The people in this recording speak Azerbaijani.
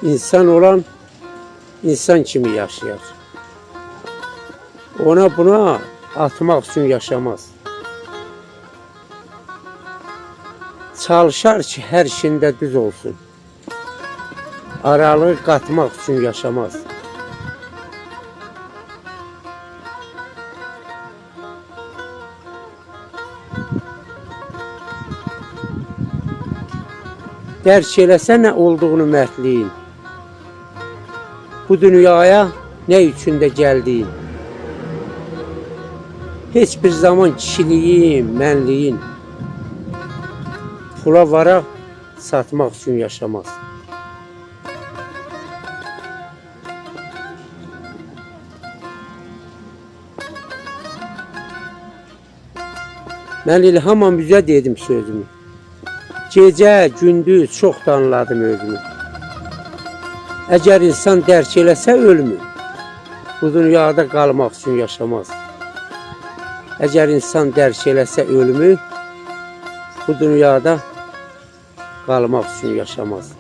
İnsan olan insan kimi yaşayar. Ona buna atmaq üçün yaşamaz. Çalışar ki, hər işində düz olsun. Aralığı qatmaq üçün yaşamaz. Dərk eləsə nə olduğunu mərdliyin. Bu dünyaya nə üçün də gəldiyin. Heç bir zaman kişiliyin, mənliyin pula vara satmaq üçün yaşamaz. Mən İlham Üzə dedim sözümü. Gecə, gündüz çox da anladım özümü. Əgər insan dərk eləsə ölümü, bu dünyada qalmaq üçün yaşamaz. Əgər insan dərk eləsə ölümü, bu dünyada qalmaq üçün yaşamaz.